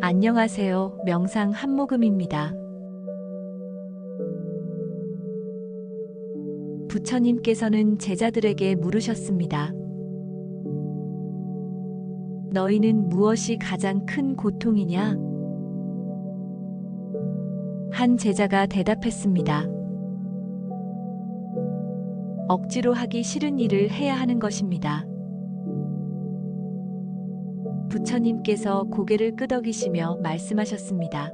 안녕하세요. 명상 한모금입니다. 부처님께서는 제자들에게 물으셨습니다. 너희는 무엇이 가장 큰 고통이냐? 한 제자가 대답했습니다. 억지로 하기 싫은 일을 해야 하는 것입니다. 부처님께서 고개를 끄덕이시며 말씀하셨습니다.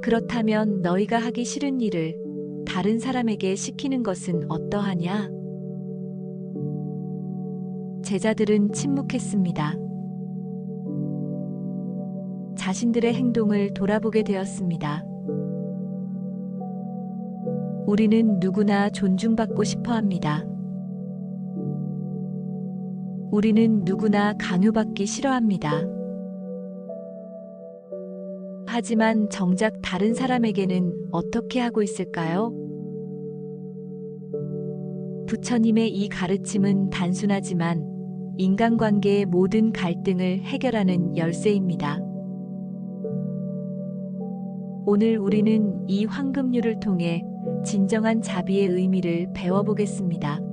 그렇다면 너희가 하기 싫은 일을 다른 사람에게 시키는 것은 어떠하냐? 제자들은 침묵했습니다. 자신들의 행동을 돌아보게 되었습니다. 우리는 누구나 존중받고 싶어 합니다. 우리는 누구나 강요받기 싫어합니다. 하지만 정작 다른 사람에게는 어떻게 하고 있을까요? 부처님의 이 가르침은 단순하지만 인간관계의 모든 갈등을 해결하는 열쇠입니다. 오늘 우리는 이 황금률을 통해 진정한 자비의 의미를 배워보겠습니다.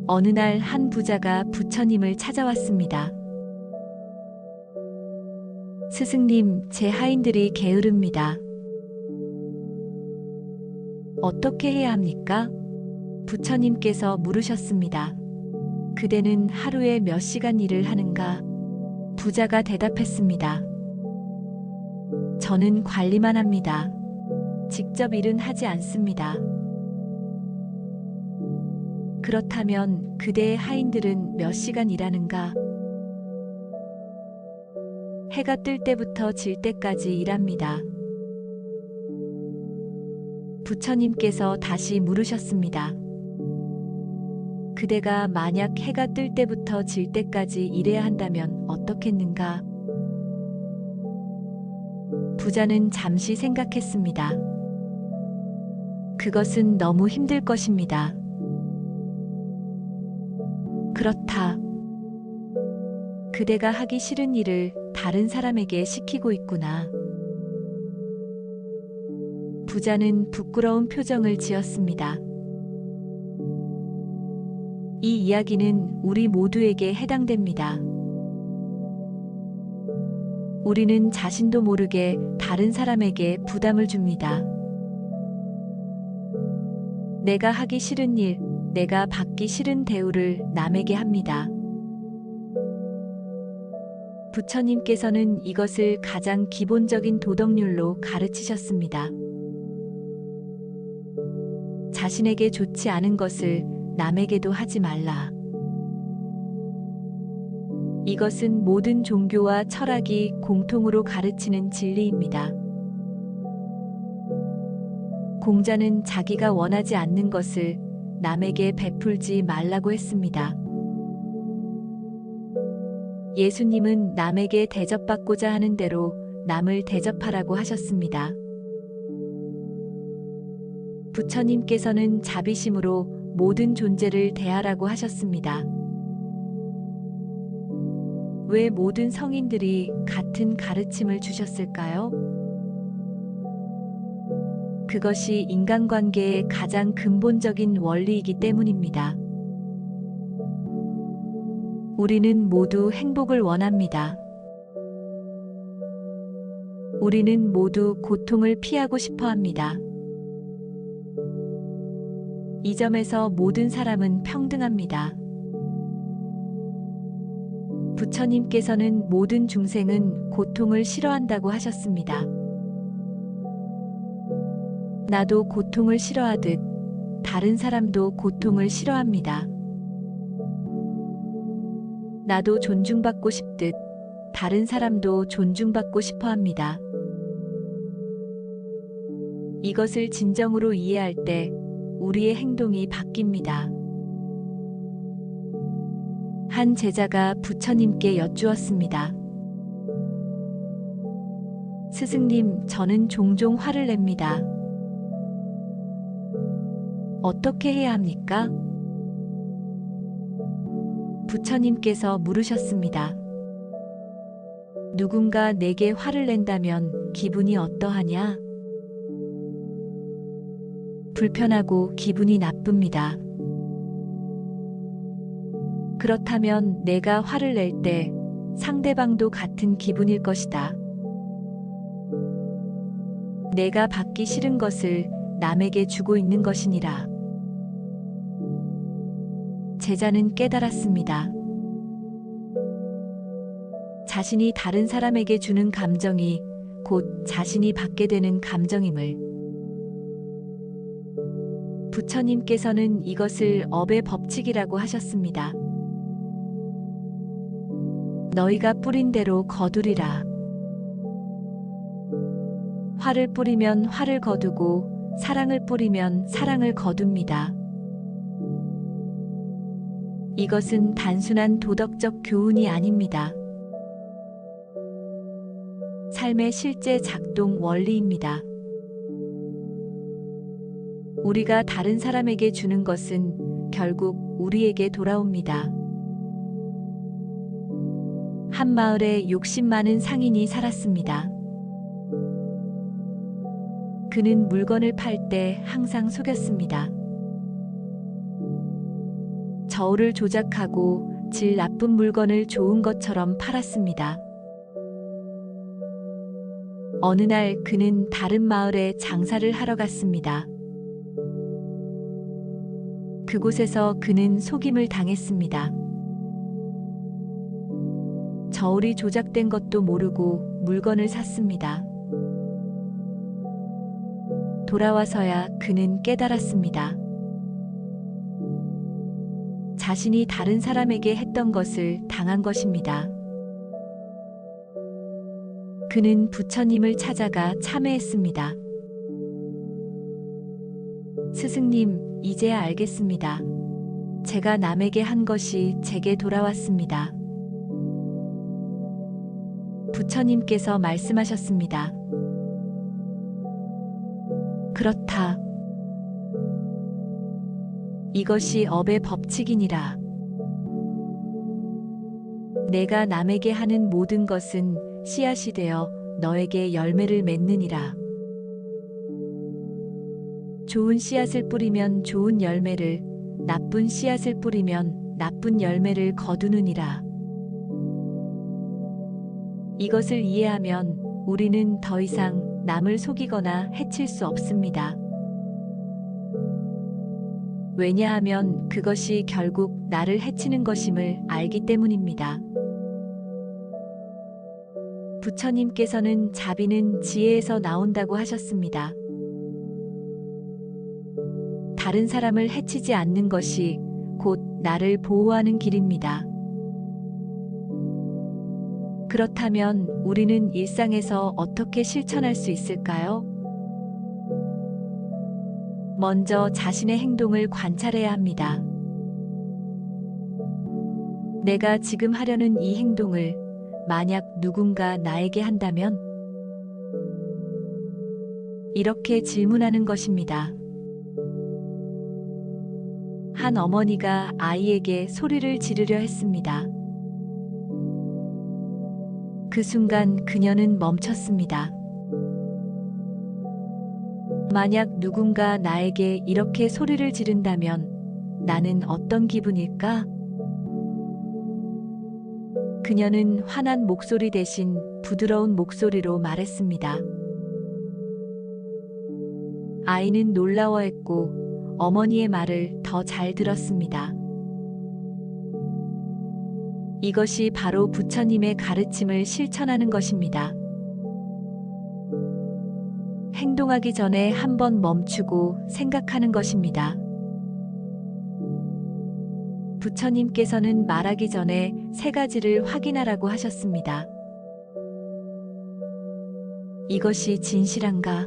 어느 날 한 부자가 부처님을 찾아왔습니다. 스승님, 제 하인들이 게으릅니다. 어떻게 해야 합니까? 부처님께서 물으셨습니다. 그대는 하루에 몇 시간 일을 하는가? 부자가 대답했습니다. 저는 관리만 합니다. 직접 일은 하지 않습니다. 그렇다면 그대의 하인들은 몇 시간 일하는가? 해가 뜰 때부터 질 때까지 일합니다. 부처님께서 다시 물으셨습니다. 그대가 만약 해가 뜰 때부터 질 때까지 일해야 한다면 어떻겠는가? 부자는 잠시 생각했습니다. 그것은 너무 힘들 것입니다. 그렇다. 그대가 하기 싫은 일을 다른 사람에게 시키고 있구나. 부자는 부끄러운 표정을 지었습니다. 이 이야기는 우리 모두에게 해당됩니다. 우리는 자신도 모르게 다른 사람에게 부담을 줍니다. 내가 하기 싫은 일, 내가 받기 싫은 대우를 남에게 합니다. 부처님께서는 이것을 가장 기본적인 도덕률로 가르치셨습니다. 자신에게 좋지 않은 것을 남에게도 하지 말라. 이것은 모든 종교와 철학이 공통으로 가르치는 진리입니다. 공자는 자기가 원하지 않는 것을 남에게 베풀지 말라고 했습니다. 예수님은 남에게 대접받고자 하는 대로 남을 대접하라고 하셨습니다. 부처님께서는 자비심으로 모든 존재를 대하라고 하셨습니다. 왜 모든 성인들이 같은 가르침을 주셨을까요? 그것이 인간관계의 가장 근본적인 원리이기 때문입니다. 우리는 모두 행복을 원합니다. 우리는 모두 고통을 피하고 싶어 합니다. 이 점에서 모든 사람은 평등합니다. 부처님께서는 모든 중생은 고통을 싫어한다고 하셨습니다. 나도 고통을 싫어하듯 다른 사람도 고통을 싫어합니다. 나도 존중받고 싶듯 다른 사람도 존중받고 싶어 합니다. 이것을 진정으로 이해할 때 우리의 행동이 바뀝니다. 한 제자가 부처님께 여쭈었습니다. 스승님, 저는 종종 화를 냅니다. 어떻게 해야 합니까? 부처님께서 물으셨습니다. 누군가 내게 화를 낸다면 기분이 어떠하냐? 불편하고 기분이 나쁩니다. 그렇다면 내가 화를 낼 때 상대방도 같은 기분일 것이다. 내가 받기 싫은 것을 남에게 주고 있는 것이니라. 제자는 깨달았습니다. 자신이 다른 사람에게 주는 감정이 곧 자신이 받게 되는 감정임을. 부처님께서는 이것을 업의 법칙이라고 하셨습니다. 너희가 뿌린 대로 거두리라. 화를 뿌리면 화를 거두고 사랑을 뿌리면 사랑을 거둡니다. 이것은 단순한 도덕적 교훈이 아닙니다. 삶의 실제 작동 원리입니다. 우리가 다른 사람에게 주는 것은 결국 우리에게 돌아옵니다. 한 마을에 욕심 많은 상인이 살았습니다. 그는 물건을 팔 때 항상 속였습니다. 저울을 조작하고 질 나쁜 물건을 좋은 것처럼 팔았습니다. 어느 날 그는 다른 마을에 장사를 하러 갔습니다. 그곳에서 그는 속임을 당했습니다. 저울이 조작된 것도 모르고 물건을 샀습니다. 돌아와서야 그는 깨달았습니다. 자신이 다른 사람에게 했던 것을 당한 것입니다. 그는 부처님을 찾아가 참회했습니다. 스승님, 이제야 알겠습니다. 제가 남에게 한 것이 제게 돌아왔습니다. 부처님께서 말씀하셨습니다. 그렇다. 이것이 업의 법칙이니라. 내가 남에게 하는 모든 것은 씨앗이 되어 너에게 열매를 맺느니라. 좋은 씨앗을 뿌리면 좋은 열매를, 나쁜 씨앗을 뿌리면 나쁜 열매를 거두느니라. 이것을 이해하면 우리는 더 이상 남을 속이거나 해칠 수 없습니다. 왜냐하면 그것이 결국 나를 해치는 것임을 알기 때문입니다. 부처님께서는 자비는 지혜에서 나온다고 하셨습니다. 다른 사람을 해치지 않는 것이 곧 나를 보호하는 길입니다. 그렇다면 우리는 일상에서 어떻게 실천할 수 있을까요? 먼저 자신의 행동을 관찰해야 합니다. 내가 지금 하려는 이 행동을 만약 누군가 나에게 한다면? 이렇게 질문하는 것입니다. 한 어머니가 아이에게 소리를 지르려 했습니다. 그 순간 그녀는 멈췄습니다. 만약 누군가 나에게 이렇게 소리를 지른다면 나는 어떤 기분일까? 그녀는 화난 목소리 대신 부드러운 목소리로 말했습니다. 아이는 놀라워했고 어머니의 말을 더 잘 들었습니다. 이것이 바로 부처님의 가르침을 실천하는 것입니다. 행동하기 전에 한번 멈추고 생각하는 것입니다. 부처님께서는 말하기 전에 3가지를 확인하라고 하셨습니다. 이것이 진실한가?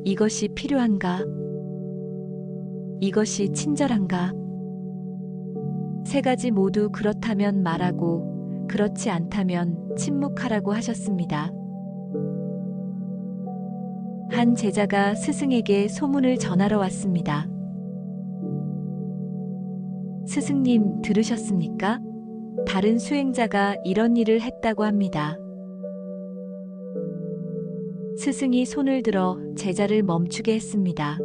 이것이 필요한가? 이것이 친절한가? 3가지 모두 그렇다면 말하고 그렇지 않다면 침묵하라고 하셨습니다. 한 제자가 스승에게 소문을 전하러 왔습니다. 스승님, 들으셨습니까? 다른 수행자가 이런 일을 했다고 합니다. 스승이 손을 들어 제자를 멈추게 했습니다.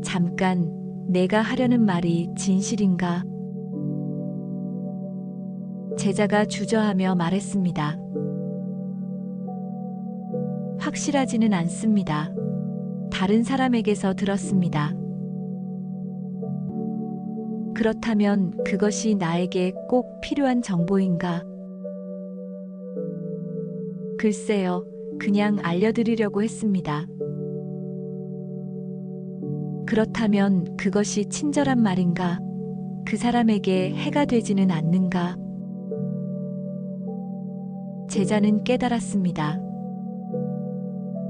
잠깐, 내가 하려는 말이 진실인가? 제자가 주저하며 말했습니다. 확실하지는 않습니다. 다른 사람에게서 들었습니다. 그렇다면 그것이 나에게 꼭 필요한 정보인가? 글쎄요, 그냥 알려드리려고 했습니다. 그렇다면 그것이 친절한 말인가? 그 사람에게 해가 되지는 않는가? 제자는 깨달았습니다.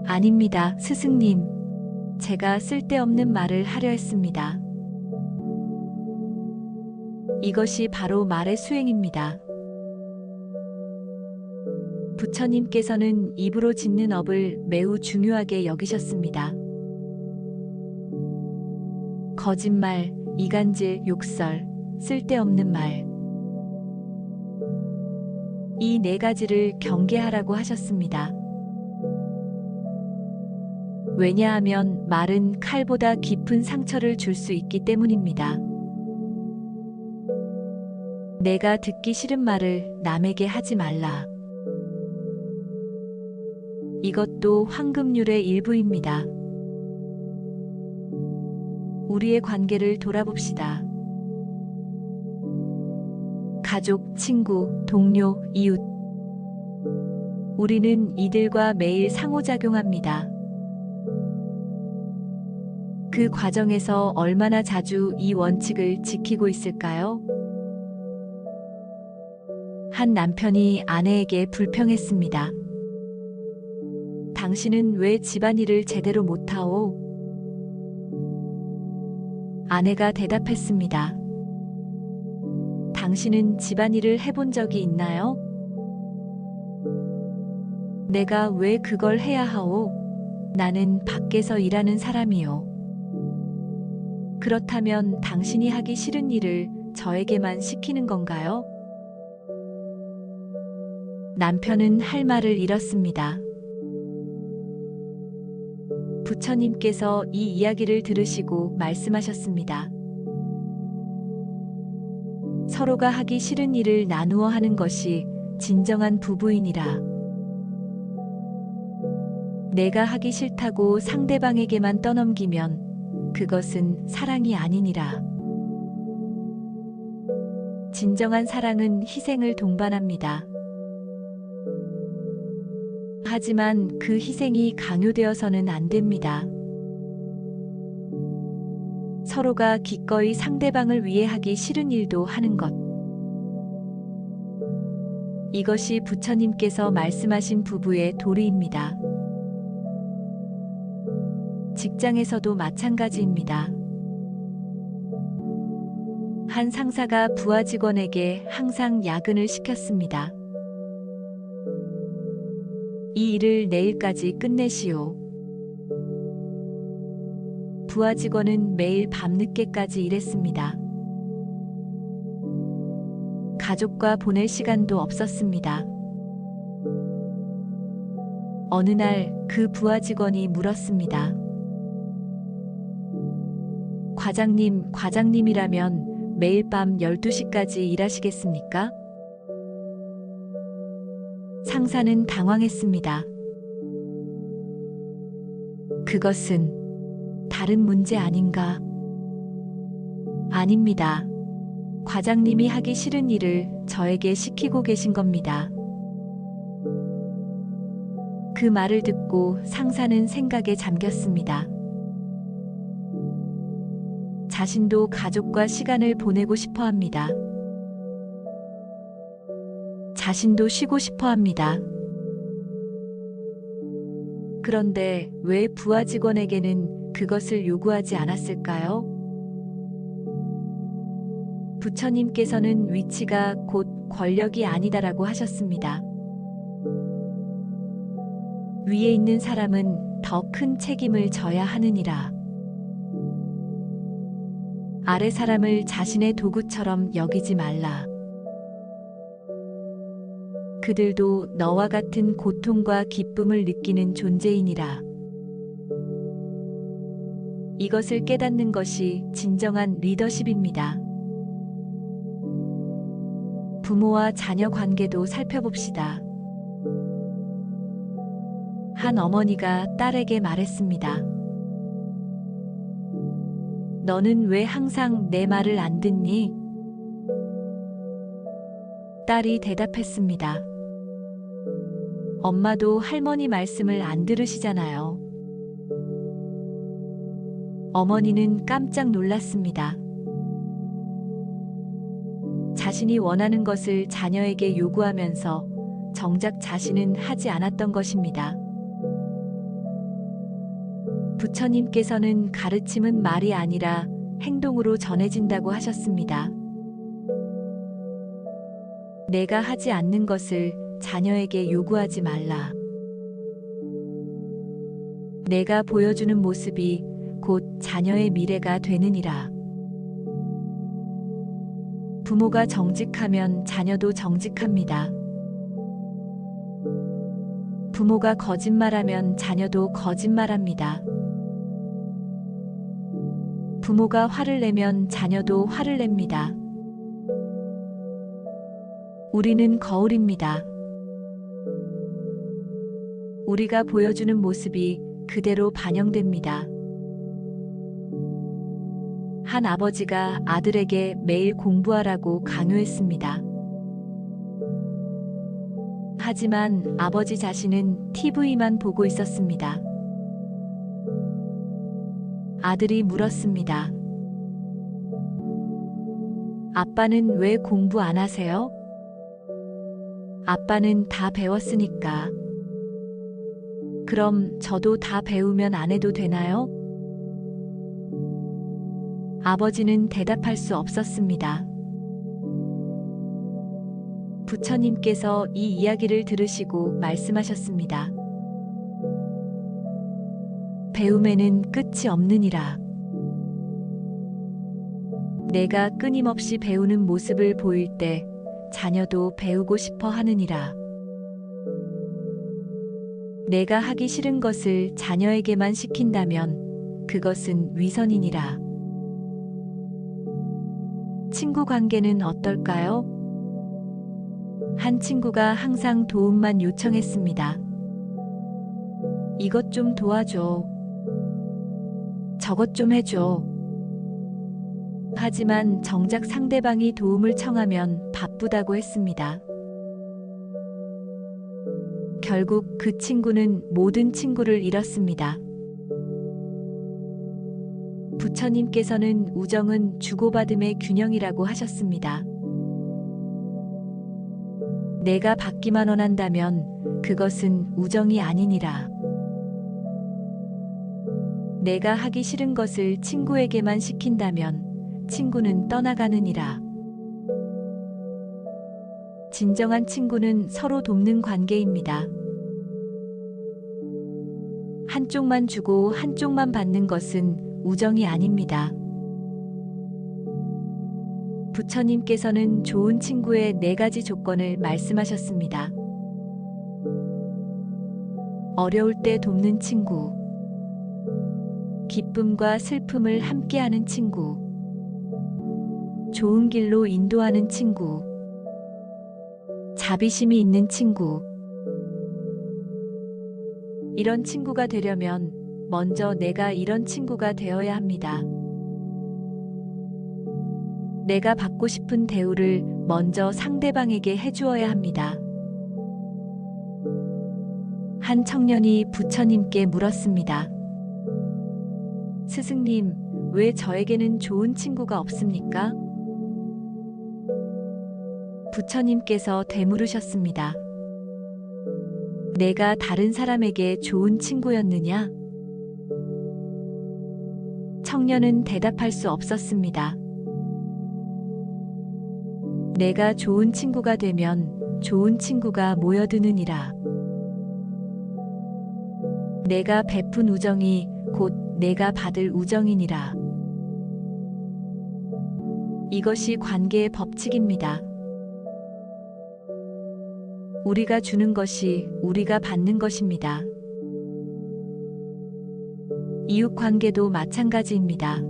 아닙니다, 스승님. 제가 쓸데없는 말을 하려 했습니다. 이것이 바로 말의 수행입니다. 부처님께서는 입으로 짓는 업을 매우 중요하게 여기셨습니다. 거짓말, 이간질, 욕설, 쓸데없는 말. 이 네 가지를 경계하라고 하셨습니다. 왜냐하면 말은 칼보다 깊은 상처를 줄 수 있기 때문입니다. 내가 듣기 싫은 말을 남에게 하지 말라. 이것도 황금률의 일부입니다. 우리의 관계를 돌아봅시다. 가족, 친구, 동료, 이웃. 우리는 이들과 매일 상호작용합니다. 그 과정에서 얼마나 자주 이 원칙을 지키고 있을까요? 한 남편이 아내에게 불평했습니다. 당신은 왜 집안일을 제대로 못하오? 아내가 대답했습니다. 당신은 집안일을 해본 적이 있나요? 내가 왜 그걸 해야 하오? 나는 밖에서 일하는 사람이요. 그렇다면 당신이 하기 싫은 일을 저에게만 시키는 건가요? 남편은 할 말을 잃었습니다. 부처님께서 이 이야기를 들으시고 말씀하셨습니다. 서로가 하기 싫은 일을 나누어 하는 것이 진정한 부부이니라. 내가 하기 싫다고 상대방에게만 떠넘기면 그것은 사랑이 아니니라. 진정한 사랑은 희생을 동반합니다. 하지만 그 희생이 강요되어서는 안 됩니다. 서로가 기꺼이 상대방을 위해 하기 싫은 일도 하는 것. 이것이 부처님께서 말씀하신 부부의 도리입니다. 직장에서도 마찬가지입니다. 한 상사가 부하 직원에게 항상 야근을 시켰습니다. 이 일을 내일까지 끝내시오. 부하 직원은 매일 밤늦게까지 일했습니다. 가족과 보낼 시간도 없었습니다. 어느 날 그 부하 직원이 물었습니다. 과장님이라면 매일 밤 12시까지 일하시겠습니까? 상사는 당황했습니다. 그것은 다른 문제 아닌가? 아닙니다. 과장님이 하기 싫은 일을 저에게 시키고 계신 겁니다. 그 말을 듣고 상사는 생각에 잠겼습니다. 자신도 가족과 시간을 보내고 싶어 합니다. 자신도 쉬고 싶어 합니다. 그런데 왜 부하 직원에게는 그것을 요구하지 않았을까요? 부처님께서는 위치가 곧 권력이 아니다라고 하셨습니다. 위에 있는 사람은 더 큰 책임을 져야 하느니라. 아래 사람을 자신의 도구처럼 여기지 말라. 그들도 너와 같은 고통과 기쁨을 느끼는 존재이니라. 이것을 깨닫는 것이 진정한 리더십입니다. 부모와 자녀 관계도 살펴봅시다. 한 어머니가 딸에게 말했습니다. 너는 왜 항상 내 말을 안 듣니? 딸이 대답했습니다. 엄마도 할머니 말씀을 안 들으시잖아요. 어머니는 깜짝 놀랐습니다. 자신이 원하는 것을 자녀에게 요구하면서 정작 자신은 하지 않았던 것입니다. 부처님께서는 가르침은 말이 아니라 행동으로 전해진다고 하셨습니다. 내가 하지 않는 것을 자녀에게 요구하지 말라. 내가 보여주는 모습이 곧 자녀의 미래가 되느니라. 부모가 정직하면 자녀도 정직합니다. 부모가 거짓말하면 자녀도 거짓말합니다. 부모가 화를 내면 자녀도 화를 냅니다. 우리는 거울입니다. 우리가 보여주는 모습이 그대로 반영됩니다. 한 아버지가 아들에게 매일 공부하라고 강요했습니다. 하지만 아버지 자신은 TV만 보고 있었습니다. 아들이 물었습니다. 아빠는 왜 공부 안 하세요? 아빠는 다 배웠으니까. 그럼 저도 다 배우면 안 해도 되나요? 아버지는 대답할 수 없었습니다. 부처님께서 이 이야기를 들으시고 말씀하셨습니다. 배움에는 끝이 없느니라. 내가 끊임없이 배우는 모습을 보일 때 자녀도 배우고 싶어 하느니라. 내가 하기 싫은 것을 자녀에게만 시킨다면 그것은 위선이니라. 친구 관계는 어떨까요? 한 친구가 항상 도움만 요청했습니다. 이것 좀 도와줘. 저것 좀 해줘. 하지만 정작 상대방이 도움을 청하면 바쁘다고 했습니다. 결국 그 친구는 모든 친구를 잃었습니다. 부처님께서는 우정은 주고받음의 균형이라고 하셨습니다. 내가 받기만 원한다면 그것은 우정이 아니니라. 내가 하기 싫은 것을 친구에게만 시킨다면 친구는 떠나가느니라. 진정한 친구는 서로 돕는 관계입니다. 한쪽만 주고 한쪽만 받는 것은 우정이 아닙니다. 부처님께서는 좋은 친구의 4가지 조건을 말씀하셨습니다. 어려울 때 돕는 친구, 기쁨과 슬픔을 함께하는 친구, 좋은 길로 인도하는 친구, 자비심이 있는 친구. 이런 친구가 되려면 먼저 내가 이런 친구가 되어야 합니다. 내가 받고 싶은 대우를 먼저 상대방에게 해주어야 합니다. 한 청년이 부처님께 물었습니다. 스승님, 왜 저에게는 좋은 친구가 없습니까? 부처님께서 되물으셨습니다. 내가 다른 사람에게 좋은 친구였느냐? 청년은 대답할 수 없었습니다. 내가 좋은 친구가 되면 좋은 친구가 모여드느니라. 내가 베푼 우정이 곧 내가 받을 우정이니라. 이것이 관계의 법칙입니다. 우리가 주는 것이 우리가 받는 것입니다. 이웃 관계도 마찬가지입니다.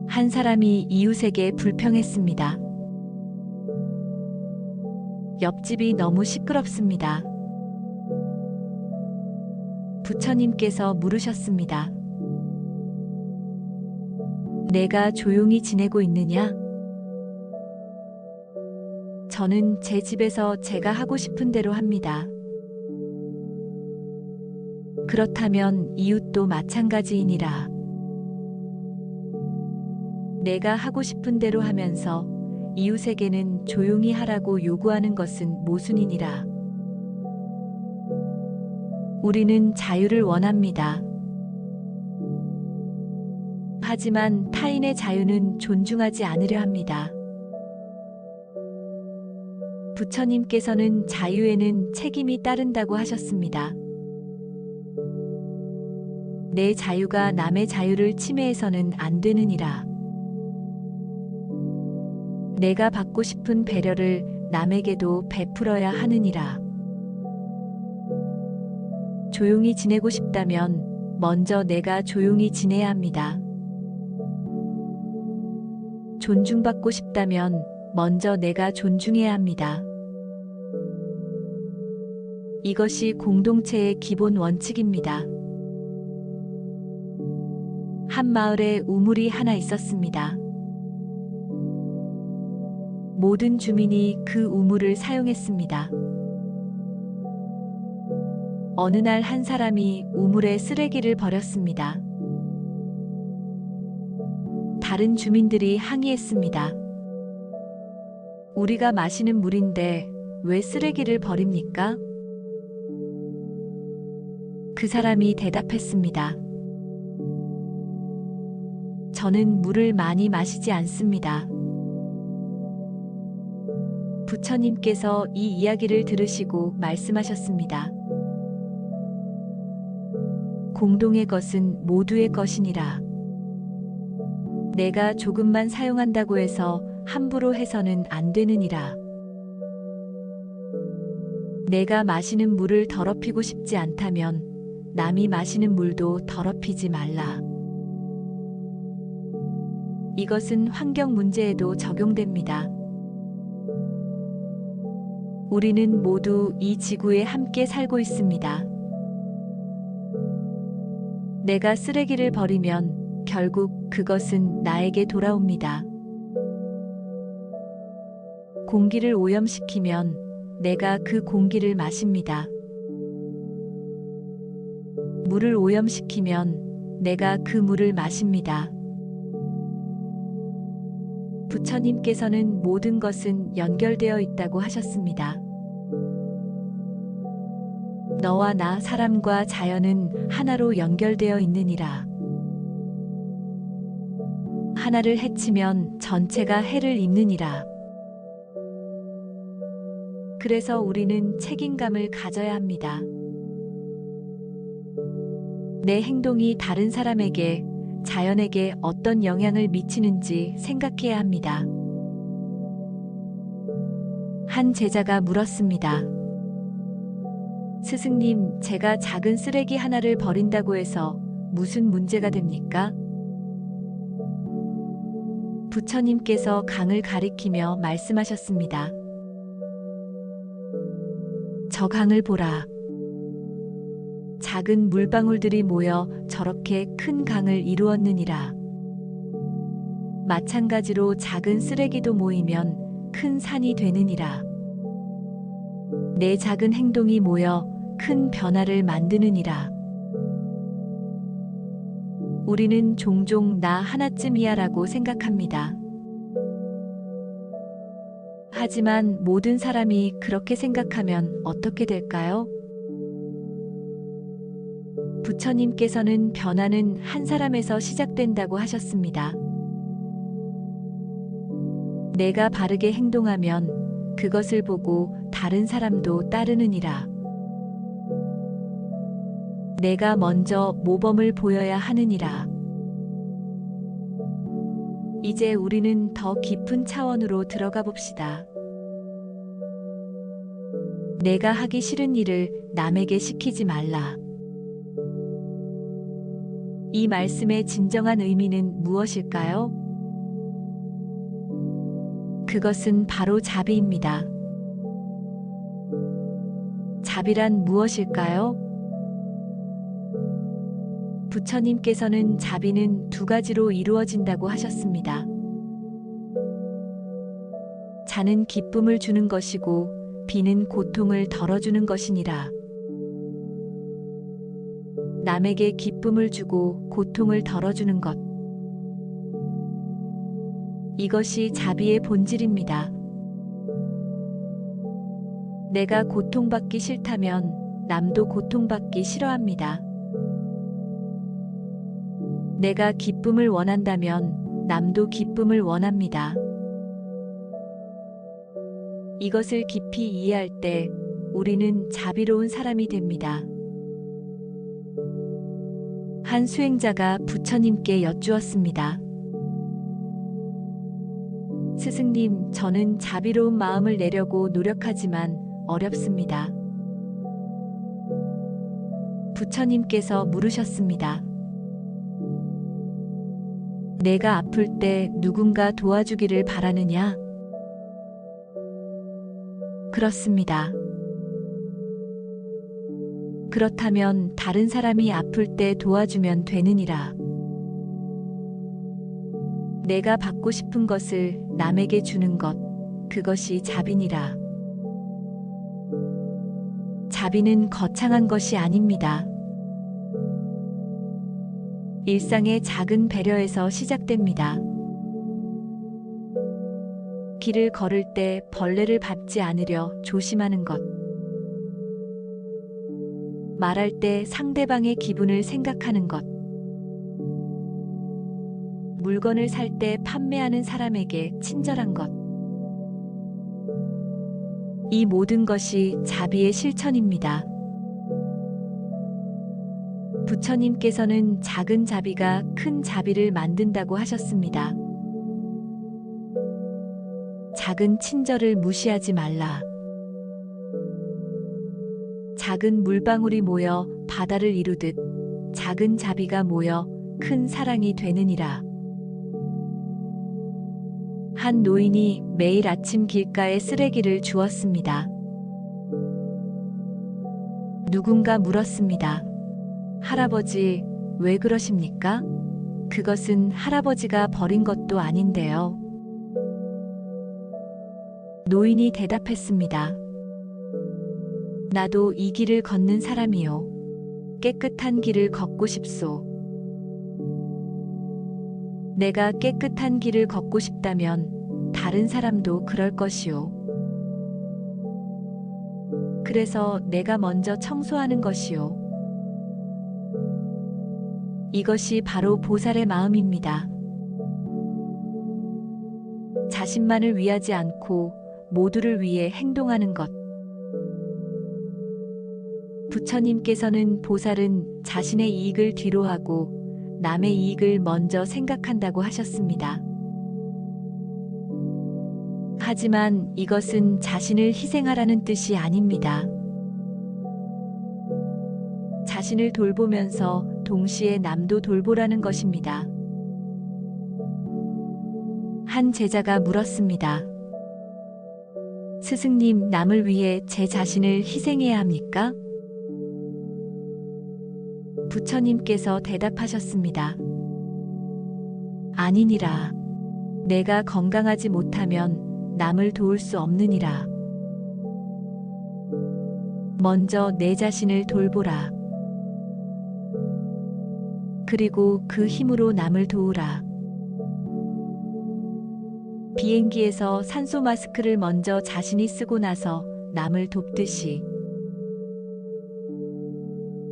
한 사람이 이웃에게 불평했습니다. 옆집이 너무 시끄럽습니다. 부처님께서 물으셨습니다. 내가 조용히 지내고 있느냐? 저는 제 집에서 제가 하고 싶은 대로 합니다. 그렇다면 이웃도 마찬가지이니라. 내가 하고 싶은 대로 하면서 이웃에게는 조용히 하라고 요구하는 것은 모순이니라. 우리는 자유를 원합니다. 하지만 타인의 자유는 존중하지 않으려 합니다. 부처님께서는 자유에는 책임이 따른다고 하셨습니다. 내 자유가 남의 자유를 침해해서는 안 되느니라. 내가 받고 싶은 배려를 남에게도 베풀어야 하느니라. 조용히 지내고 싶다면 먼저 내가 조용히 지내야 합니다. 존중받고 싶다면 먼저 내가 존중해야 합니다. 이것이 공동체의 기본 원칙입니다. 한 마을에 우물이 하나 있었습니다. 모든 주민이 그 우물을 사용했습니다. 어느 날 한 사람이 우물에 쓰레기를 버렸습니다. 다른 주민들이 항의했습니다. 우리가 마시는 물인데 왜 쓰레기를 버립니까? 그 사람이 대답했습니다. 저는 물을 많이 마시지 않습니다. 부처님께서 이 이야기를 들으시고 말씀하셨습니다. 공동의 것은 모두의 것이니라. 내가 조금만 사용한다고 해서 함부로 해서는 안 되느니라. 내가 마시는 물을 더럽히고 싶지 않다면 남이 마시는 물도 더럽히지 말라. 이것은 환경 문제에도 적용됩니다. 우리는 모두 이 지구에 함께 살고 있습니다. 내가 쓰레기를 버리면 결국 그것은 나에게 돌아옵니다. 공기를 오염시키면 내가 그 공기를 마십니다. 물을 오염시키면 내가 그 물을 마십니다. 부처님께서는 모든 것은 연결되어 있다고 하셨습니다. 너와 나, 사람과 자연은 하나로 연결되어 있느니라. 하나를 해치면 전체가 해를 입느니라. 그래서 우리는 책임감을 가져야 합니다. 내 행동이 다른 사람에게, 자연에게 어떤 영향을 미치는지 생각해야 합니다. 한 제자가 물었습니다. 스승님, 제가 작은 쓰레기 하나를 버린다고 해서 무슨 문제가 됩니까? 부처님께서 강을 가리키며 말씀하셨습니다. 저 강을 보라. 작은 물방울들이 모여 저렇게 큰 강을 이루었느니라. 마찬가지로 작은 쓰레기도 모이면 큰 산이 되느니라. 내 작은 행동이 모여 큰 변화를 만드느니라. 우리는 종종 나 하나쯤이야라고 생각합니다. 하지만 모든 사람이 그렇게 생각하면 어떻게 될까요? 부처님께서는 변화는 한 사람에서 시작된다고 하셨습니다. 내가 바르게 행동하면 그것을 보고 다른 사람도 따르느니라. 내가 먼저 모범을 보여야 하느니라. 이제 우리는 더 깊은 차원으로 들어가 봅시다. 내가 하기 싫은 일을 남에게 시키지 말라. 이 말씀의 진정한 의미는 무엇일까요? 그것은 바로 자비입니다. 자비란 무엇일까요? 부처님께서는 자비는 두 가지로 이루어진다고 하셨습니다. 자는 기쁨을 주는 것이고 비는 고통을 덜어주는 것이니라. 남에게 기쁨을 주고 고통을 덜어주는 것. 이것이 자비의 본질입니다. 내가 고통받기 싫다면 남도 고통받기 싫어합니다. 내가 기쁨을 원한다면 남도 기쁨을 원합니다. 이것을 깊이 이해할 때 우리는 자비로운 사람이 됩니다. 한 수행자가 부처님께 여쭈었습니다. 스승님, 저는 자비로운 마음을 내려고 노력하지만 어렵습니다. 부처님께서 물으셨습니다. 내가 아플 때 누군가 도와주기를 바라느냐? 그렇습니다. 그렇다면 다른 사람이 아플 때 도와주면 되느니라. 내가 받고 싶은 것을 남에게 주는 것, 그것이 자비니라. 자비는 거창한 것이 아닙니다. 일상의 작은 배려에서 시작됩니다. 길을 걸을 때 벌레를 밟지 않으려 조심하는 것. 말할 때 상대방의 기분을 생각하는 것. 물건을 살 때 판매하는 사람에게 친절한 것. 이 모든 것이 자비의 실천입니다. 부처님께서는 작은 자비가 큰 자비를 만든다고 하셨습니다. 작은 친절을 무시하지 말라. 작은 물방울이 모여 바다를 이루듯 작은 자비가 모여 큰 사랑이 되느니라. 한 노인이 매일 아침 길가에 쓰레기를 주웠습니다. 누군가 물었습니다. 할아버지, 왜 그러십니까? 그것은 할아버지가 버린 것도 아닌데요. 노인이 대답했습니다. 나도 이 길을 걷는 사람이요. 깨끗한 길을 걷고 싶소. 내가 깨끗한 길을 걷고 싶다면 다른 사람도 그럴 것이요. 그래서 내가 먼저 청소하는 것이요. 이것이 바로 보살의 마음입니다. 자신만을 위하지 않고 모두를 위해 행동하는 것. 부처님께서는 보살은 자신의 이익을 뒤로하고 남의 이익을 먼저 생각한다고 하셨습니다. 하지만 이것은 자신을 희생하라는 뜻이 아닙니다. 자신을 돌보면서 동시에 남도 돌보라는 것입니다. 한 제자가 물었습니다. 스승님, 남을 위해 제 자신을 희생해야 합니까? 부처님께서 대답하셨습니다. 아니니라. 내가 건강하지 못하면 남을 도울 수 없느니라. 먼저 내 자신을 돌보라. 그리고 그 힘으로 남을 도우라. 비행기에서 산소 마스크를 먼저 자신이 쓰고 나서 남을 돕듯이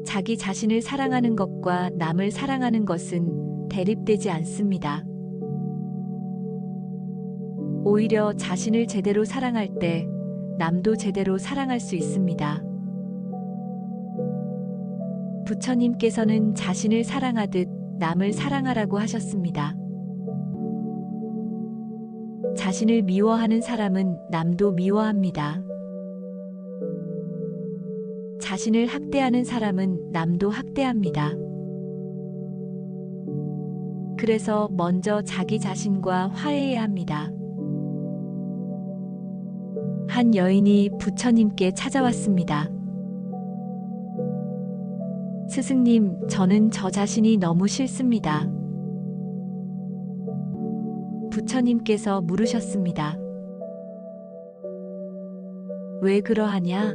자기 자신을 사랑하는 것과 남을 사랑하는 것은 대립되지 않습니다. 오히려 자신을 제대로 사랑할 때 남도 제대로 사랑할 수 있습니다. 부처님께서는 자신을 사랑하듯 남을 사랑하라고 하셨습니다. 자신을 미워하는 사람은 남도 미워합니다. 자신을 학대하는 사람은 남도 학대합니다. 그래서 먼저 자기 자신과 화해해야 합니다. 한 여인이 부처님께 찾아왔습니다. 스승님, 저는 저 자신이 너무 싫습니다. 부처님께서 물으셨습니다. 왜 그러하냐?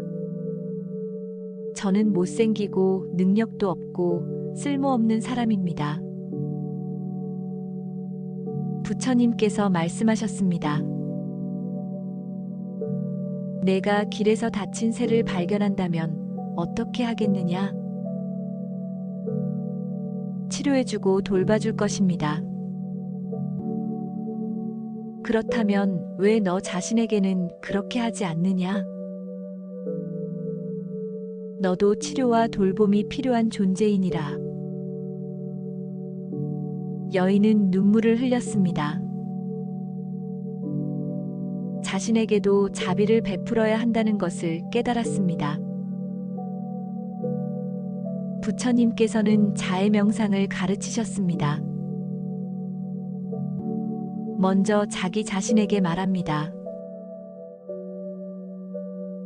저는 못생기고 능력도 없고 쓸모없는 사람입니다. 부처님께서 말씀하셨습니다. 내가 길에서 다친 새를 발견한다면 어떻게 하겠느냐? 치료해주고 돌봐줄 것입니다. 그렇다면 왜 너 자신에게는 그렇게 하지 않느냐? 너도 치료와 돌봄이 필요한 존재이니라. 여인은 눈물을 흘렸습니다. 자신에게도 자비를 베풀어야 한다는 것을 깨달았습니다. 부처님께서는 자해 명상을 가르치셨습니다. 먼저 자기 자신에게 말합니다.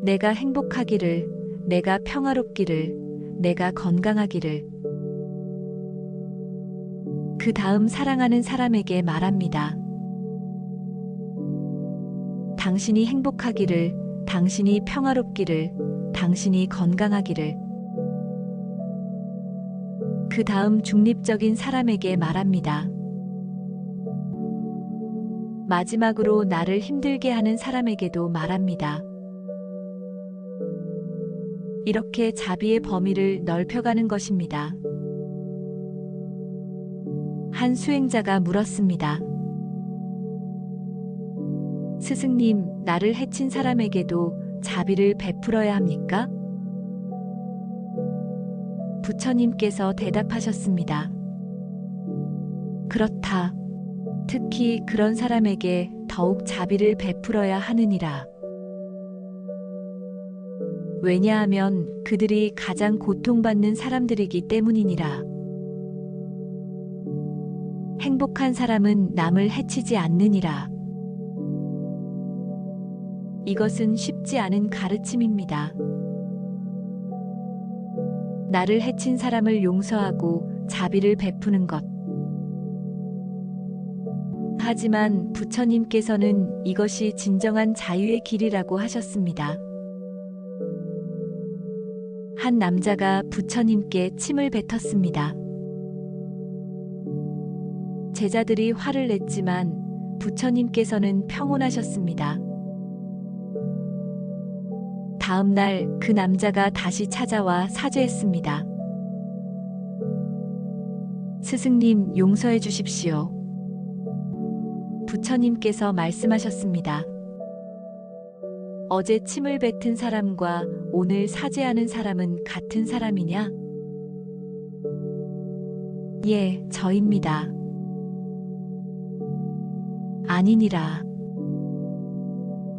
내가 행복하기를, 내가 평화롭기를, 내가 건강하기를. 그 다음 사랑하는 사람에게 말합니다. 당신이 행복하기를, 당신이 평화롭기를, 당신이 건강하기를. 그 다음 중립적인 사람에게 말합니다. 마지막으로 나를 힘들게 하는 사람에게도 말합니다. 이렇게 자비의 범위를 넓혀가는 것입니다. 한 수행자가 물었습니다. 스승님, 나를 해친 사람에게도 자비를 베풀어야 합니까? 부처님께서 대답하셨습니다. 그렇다. 특히 그런 사람에게 더욱 자비를 베풀어야 하느니라. 왜냐하면 그들이 가장 고통받는 사람들이기 때문이니라. 행복한 사람은 남을 해치지 않느니라. 이것은 쉽지 않은 가르침입니다. 나를 해친 사람을 용서하고 자비를 베푸는 것. 하지만 부처님께서는 이것이 진정한 자유의 길이라고 하셨습니다. 한 남자가 부처님께 침을 뱉었습니다. 제자들이 화를 냈지만 부처님께서는 평온하셨습니다. 다음 날 그 남자가 다시 찾아와 사죄했습니다. 스승님, 용서해 주십시오. 부처님께서 말씀하셨습니다. 어제 침을 뱉은 사람과 오늘 사죄하는 사람은 같은 사람이냐? 예, 저입니다. 아니니라.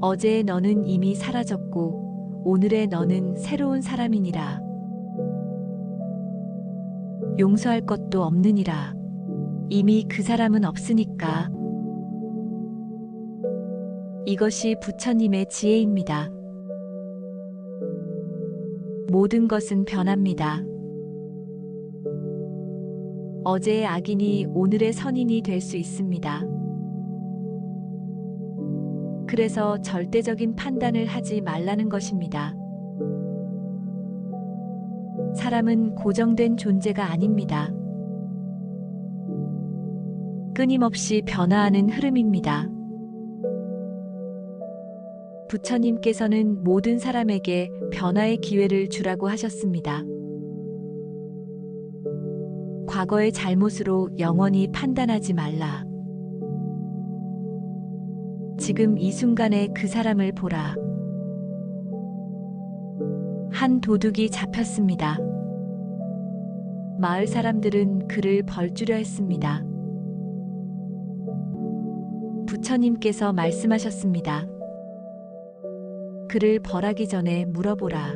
어제의 너는 이미 사라졌고 오늘의 너는 새로운 사람이니라. 용서할 것도 없느니라. 이미 그 사람은 없으니까. 이것이 부처님의 지혜입니다. 모든 것은 변합니다. 어제의 악인이 오늘의 선인이 될 수 있습니다. 그래서 절대적인 판단을 하지 말라는 것입니다. 사람은 고정된 존재가 아닙니다. 끊임없이 변화하는 흐름입니다. 부처님께서는 모든 사람에게 변화의 기회를 주라고 하셨습니다. 과거의 잘못으로 영원히 판단하지 말라. 지금 이 순간에 그 사람을 보라. 한 도둑이 잡혔습니다. 마을 사람들은 그를 벌주려 했습니다. 부처님께서 말씀하셨습니다. 그를 벌하기 전에 물어보라.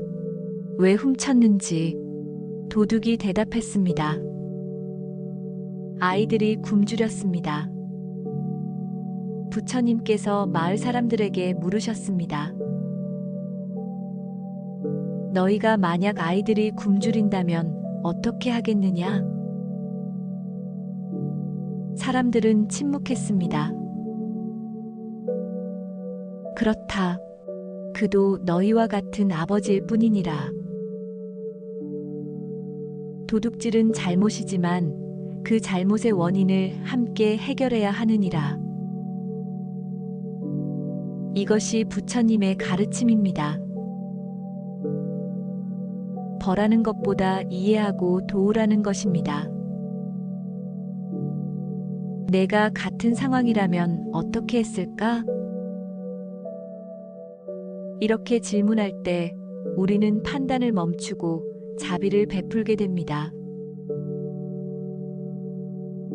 왜 훔쳤는지. 도둑이 대답했습니다. 아이들이 굶주렸습니다. 부처님께서 마을 사람들에게 물으셨습니다. 너희가 만약 아이들이 굶주린다면 어떻게 하겠느냐? 사람들은 침묵했습니다. 그렇다. 그도 너희와 같은 아버지일 뿐이니라. 도둑질은 잘못이지만 그 잘못의 원인을 함께 해결해야 하느니라. 이것이 부처님의 가르침입니다. 벌하는 것보다 이해하고 도우라는 것입니다. 내가 같은 상황이라면 어떻게 했을까? 이렇게 질문할 때 우리는 판단을 멈추고 자비를 베풀게 됩니다.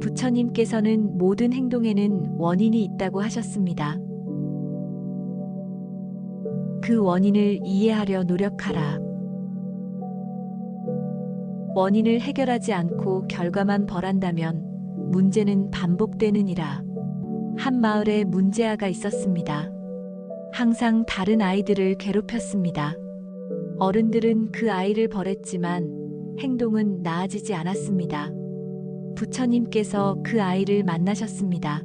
부처님께서는 모든 행동에는 원인이 있다고 하셨습니다. 그 원인을 이해하려 노력하라. 원인을 해결하지 않고 결과만 벌한다면 문제는 반복되느니라. 한 마을에 문제아가 있었습니다. 항상 다른 아이들을 괴롭혔습니다. 어른들은 그 아이를 벌했지만 행동은 나아지지 않았습니다. 부처님께서 그 아이를 만나셨습니다.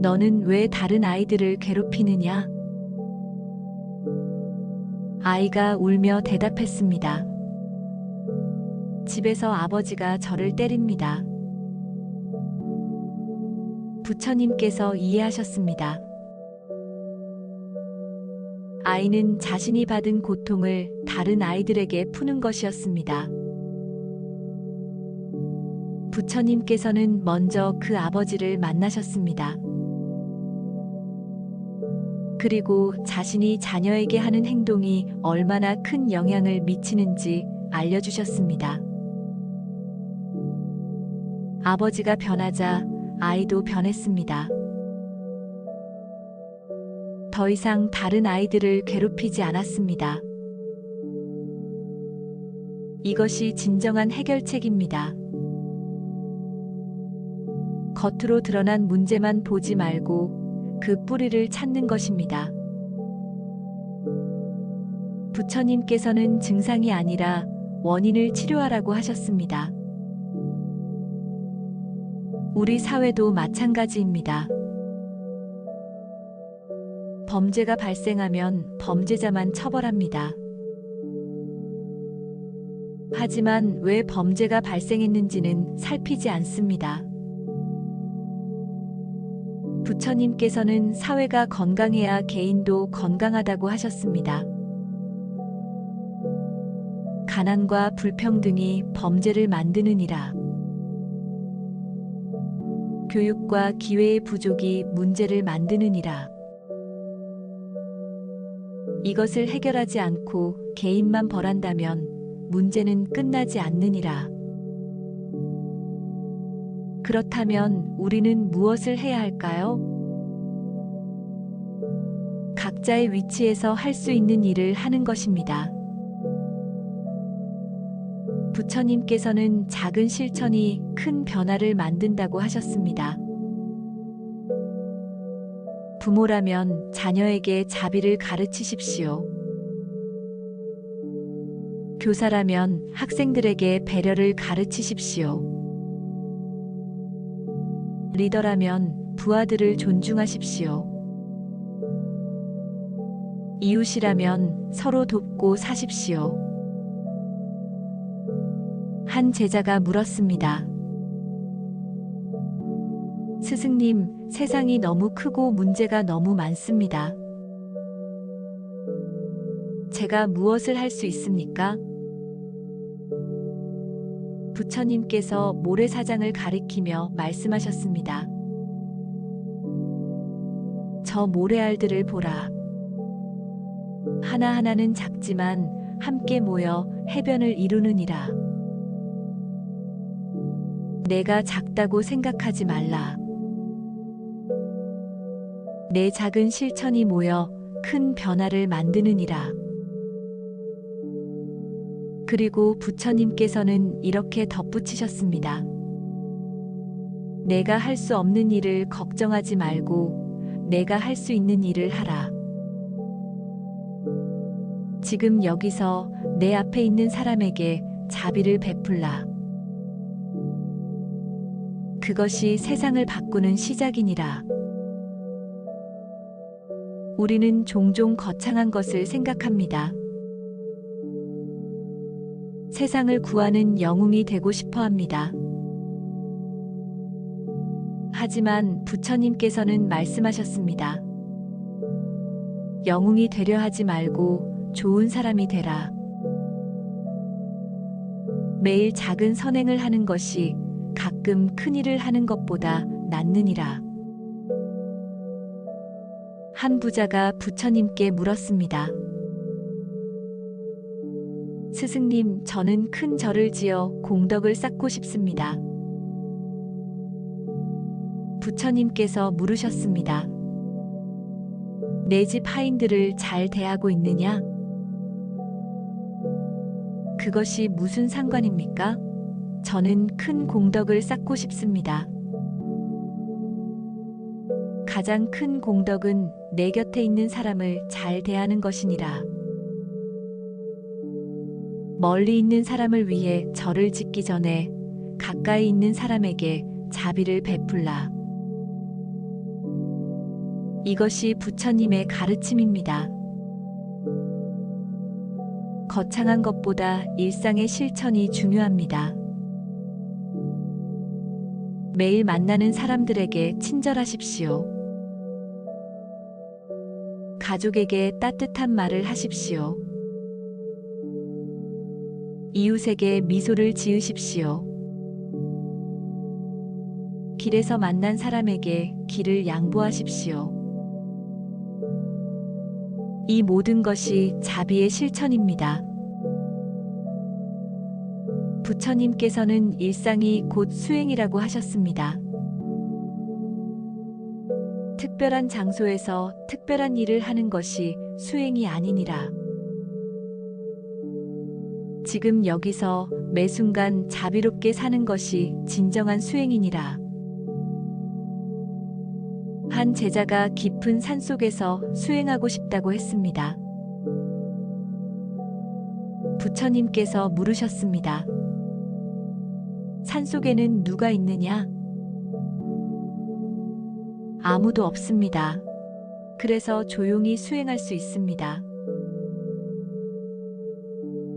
너는 왜 다른 아이들을 괴롭히느냐? 아이가 울며 대답했습니다. 집에서 아버지가 저를 때립니다. 부처님께서 이해하셨습니다. 아이는 자신이 받은 고통을 다른 아이들에게 푸는 것이었습니다. 부처님께서는 먼저 그 아버지를 만나셨습니다. 그리고 자신이 자녀에게 하는 행동이 얼마나 큰 영향을 미치는지 알려주셨습니다. 아버지가 변하자 아이도 변했습니다. 더 이상 다른 아이들을 괴롭히지 않았습니다. 이것이 진정한 해결책입니다. 겉으로 드러난 문제만 보지 말고 그 뿌리를 찾는 것입니다. 부처님께서는 증상이 아니라 원인을 치료하라고 하셨습니다. 우리 사회도 마찬가지입니다. 범죄가 발생하면 범죄자만 처벌합니다. 하지만 왜 범죄가 발생했는지는 살피지 않습니다. 부처님께서는 사회가 건강해야 개인도 건강하다고 하셨습니다. 가난과 불평등이 범죄를 만드느니라. 교육과 기회의 부족이 문제를 만드느니라. 이것을 해결하지 않고 개인만 벌한다면 문제는 끝나지 않느니라. 그렇다면 우리는 무엇을 해야 할까요? 각자의 위치에서 할 수 있는 일을 하는 것입니다. 부처님께서는 작은 실천이 큰 변화를 만든다고 하셨습니다. 부모라면 자녀에게 자비를 가르치십시오. 교사라면 학생들에게 배려를 가르치십시오. 리더라면 부하들을 존중하십시오. 이웃이라면 서로 돕고 사십시오. 한 제자가 물었습니다. 스승님, 세상이 너무 크고 문제가 너무 많습니다. 제가 무엇을 할 수 있습니까? 부처님께서 모래사장을 가리키며 말씀하셨습니다. 저 모래알들을 보라. 하나하나는 작지만 함께 모여 해변을 이루느니라. 내가 작다고 생각하지 말라. 내 작은 실천이 모여 큰 변화를 만드느니라. 그리고 부처님께서는 이렇게 덧붙이셨습니다. 내가 할 수 없는 일을 걱정하지 말고 내가 할 수 있는 일을 하라. 지금 여기서 내 앞에 있는 사람에게 자비를 베풀라. 그것이 세상을 바꾸는 시작이니라. 우리는 종종 거창한 것을 생각합니다. 세상을 구하는 영웅이 되고 싶어 합니다. 하지만 부처님께서는 말씀하셨습니다. 영웅이 되려 하지 말고 좋은 사람이 되라. 매일 작은 선행을 하는 것이 가끔 큰 일을 하는 것보다 낫느니라. 한 부자가 부처님께 물었습니다. 스승님, 저는 큰 절을 지어 공덕을 쌓고 싶습니다. 부처님께서 물으셨습니다. 내 집 하인들을 잘 대하고 있느냐? 그것이 무슨 상관입니까? 저는 큰 공덕을 쌓고 싶습니다. 가장 큰 공덕은 내 곁에 있는 사람을 잘 대하는 것이니라. 멀리 있는 사람을 위해 절을 짓기 전에 가까이 있는 사람에게 자비를 베풀라. 이것이 부처님의 가르침입니다. 거창한 것보다 일상의 실천이 중요합니다. 매일 만나는 사람들에게 친절하십시오. 가족에게 따뜻한 말을 하십시오. 이웃에게 미소를 지으십시오. 길에서 만난 사람에게 길을 양보하십시오. 이 모든 것이 자비의 실천입니다. 부처님께서는 일상이 곧 수행이라고 하셨습니다. 특별한 장소에서 특별한 일을 하는 것이 수행이 아니니라. 지금 여기서 매 순간 자비롭게 사는 것이 진정한 수행이니라. 한 제자가 깊은 산속에서 수행하고 싶다고 했습니다. 부처님께서 물으셨습니다. 산속에는 누가 있느냐? 아무도 없습니다. 그래서 조용히 수행할 수 있습니다.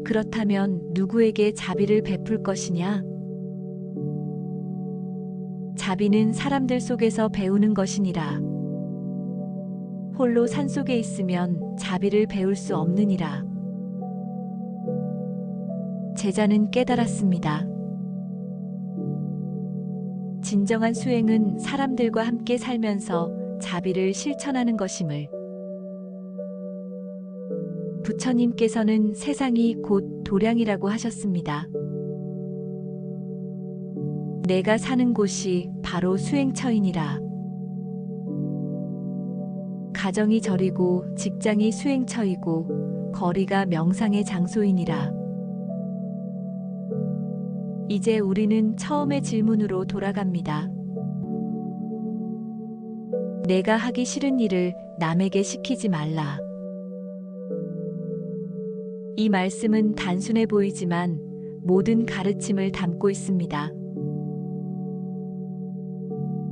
그렇다면 누구에게 자비를 베풀 것이냐? 자비는 사람들 속에서 배우는 것이니라. 홀로 산속에 있으면 자비를 배울 수 없느니라. 제자는 깨달았습니다. 진정한 수행은 사람들과 함께 살면서 자비를 실천하는 것임을. 부처님께서는 세상이 곧 도량이라고 하셨습니다. 내가 사는 곳이 바로 수행처이니라. 가정이 절이고 직장이 수행처이고 거리가 명상의 장소이니라. 이제 우리는 처음의 질문으로 돌아갑니다. 내가 하기 싫은 일을 남에게 시키지 말라. 이 말씀은 단순해 보이지만 모든 가르침을 담고 있습니다.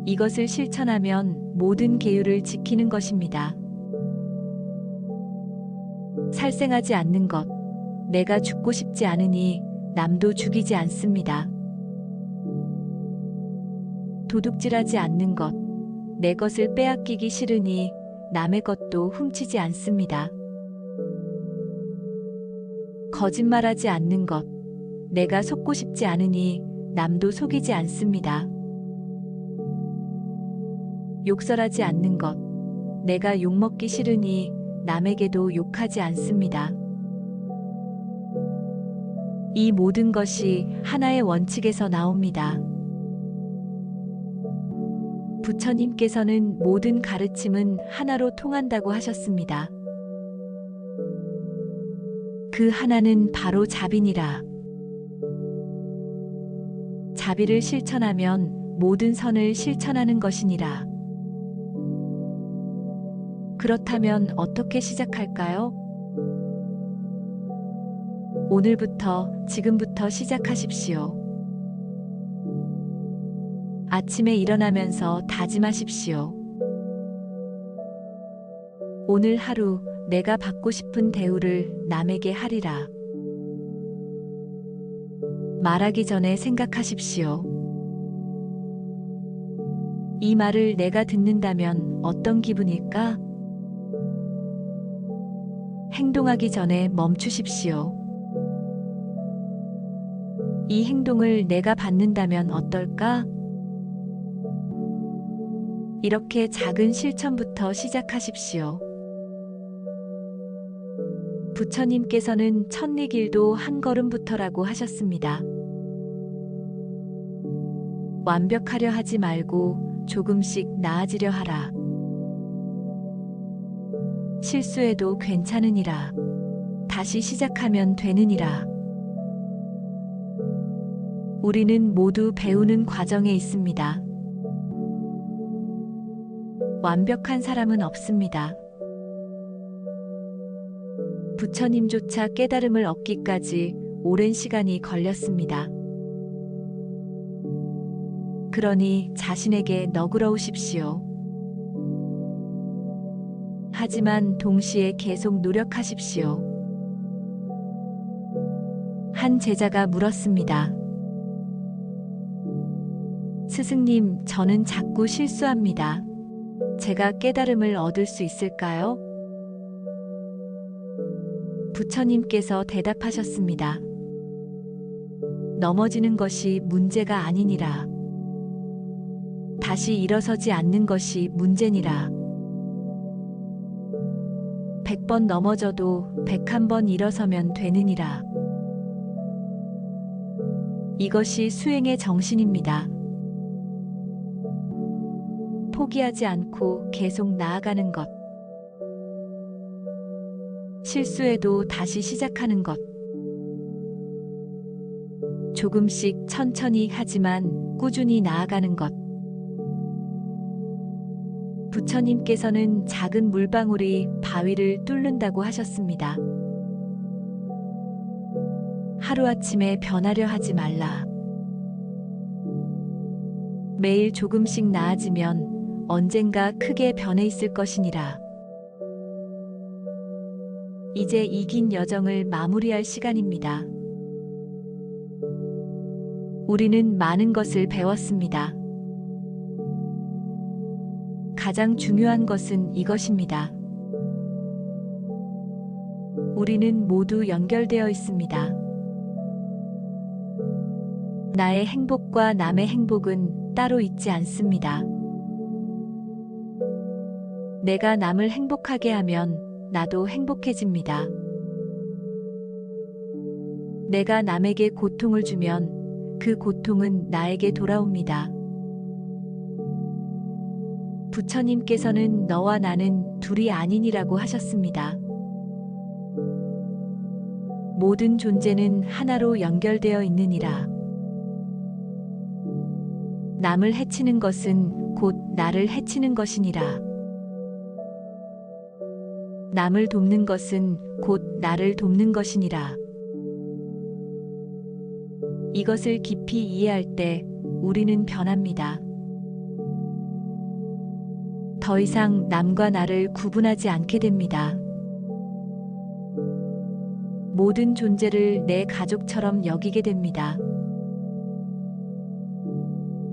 이것을 실천하면 모든 계율을 지키는 것입니다. 살생하지 않는 것, 내가 죽고 싶지 않으니 남도 죽이지 않습니다. 도둑질하지 않는 것, 내 것을 빼앗기기 싫으니 남의 것도 훔치지 않습니다. 거짓말하지 않는 것, 내가 속고 싶지 않으니 남도 속이지 않습니다. 욕설하지 않는 것, 내가 욕먹기 싫으니 남에게도 욕하지 않습니다. 이 모든 것이 하나의 원칙에서 나옵니다. 부처님께서는 모든 가르침은 하나로 통한다고 하셨습니다. 그 하나는 바로 자비니라. 자비를 실천하면 모든 선을 실천하는 것이니라. 그렇다면 어떻게 시작할까요? 오늘부터, 지금부터 시작하십시오. 아침에 일어나면서 다짐하십시오. 오늘 하루 내가 받고 싶은 대우를 남에게 하리라. 말하기 전에 생각하십시오. 이 말을 내가 듣는다면 어떤 기분일까? 행동하기 전에 멈추십시오. 이 행동을 내가 받는다면 어떨까? 이렇게 작은 실천부터 시작하십시오. 부처님께서는 천리길도 한 걸음부터라고 하셨습니다. 완벽하려 하지 말고 조금씩 나아지려 하라. 실수해도 괜찮으니라. 다시 시작하면 되느니라. 우리는 모두 배우는 과정에 있습니다. 완벽한 사람은 없습니다. 부처님조차 깨달음을 얻기까지 오랜 시간이 걸렸습니다. 그러니 자신에게 너그러우십시오. 하지만 동시에 계속 노력하십시오. 한 제자가 물었습니다. 스승님, 저는 자꾸 실수합니다. 제가 깨달음을 얻을 수 있을까요? 부처님께서 대답하셨습니다. 넘어지는 것이 문제가 아니니라. 다시 일어서지 않는 것이 문제니라. 100번 넘어져도 101번 일어서면 되느니라. 이것이 수행의 정신입니다. 포기하지 않고 계속 나아가는 것. 실수해도 다시 시작하는 것. 조금씩 천천히 하지만 꾸준히 나아가는 것. 부처님께서는 작은 물방울이 바위를 뚫는다고 하셨습니다. 하루아침에 변하려 하지 말라. 매일 조금씩 나아지면 언젠가 크게 변해 있을 것이니라. 이제 이 긴 여정을 마무리할 시간입니다. 우리는 많은 것을 배웠습니다. 가장 중요한 것은 이것입니다. 우리는 모두 연결되어 있습니다. 나의 행복과 남의 행복은 따로 있지 않습니다. 내가 남을 행복하게 하면 나도 행복해집니다. 내가 남에게 고통을 주면 그 고통은 나에게 돌아옵니다. 부처님께서는 너와 나는 둘이 아니니라고 하셨습니다. 모든 존재는 하나로 연결되어 있느니라. 남을 해치는 것은 곧 나를 해치는 것이니라. 남을 돕는 것은 곧 나를 돕는 것이니라. 이것을 깊이 이해할 때 우리는 변합니다. 더 이상 남과 나를 구분하지 않게 됩니다. 모든 존재를 내 가족처럼 여기게 됩니다.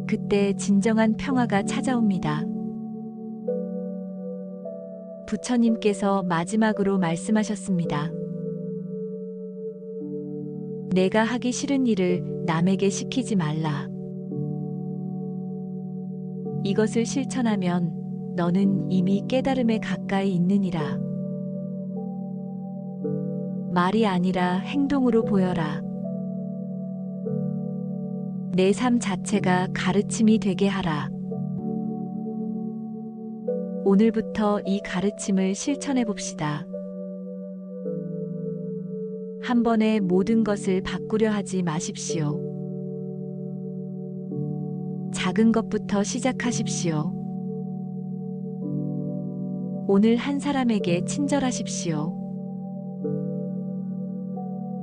그때 진정한 평화가 찾아옵니다. 부처님께서 마지막으로 말씀하셨습니다. 내가 하기 싫은 일을 남에게 시키지 말라. 이것을 실천하면 너는 이미 깨달음에 가까이 있느니라. 말이 아니라 행동으로 보여라. 내 삶 자체가 가르침이 되게 하라. 오늘부터 이 가르침을 실천해 봅시다. 한 번에 모든 것을 바꾸려 하지 마십시오. 작은 것부터 시작하십시오. 오늘 한 사람에게 친절하십시오.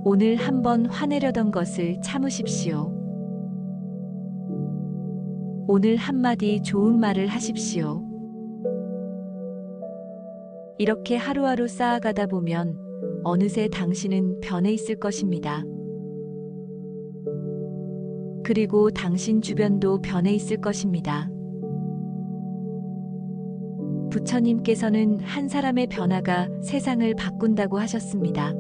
오늘 한 번 화내려던 것을 참으십시오. 오늘 한마디 좋은 말을 하십시오. 이렇게 하루하루 쌓아가다 보면 어느새 당신은 변해 있을 것입니다. 그리고 당신 주변도 변해 있을 것입니다. 부처님께서는 한 사람의 변화가 세상을 바꾼다고 하셨습니다.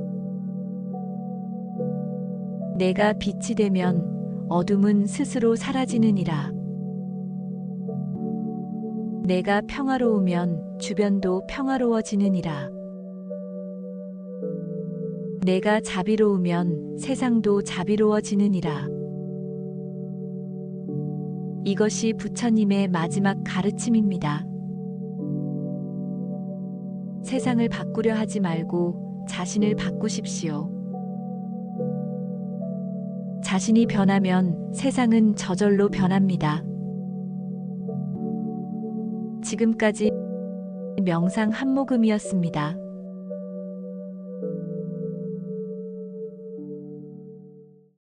내가 빛이 되면 어둠은 스스로 사라지느니라. 내가 평화로우면 주변도 평화로워지느니라. 내가 자비로우면 세상도 자비로워지느니라. 이것이 부처님의 마지막 가르침입니다. 세상을 바꾸려 하지 말고 자신을 바꾸십시오. 자신이 변하면 세상은 저절로 변합니다. 지금까지 명상 한모금이었습니다.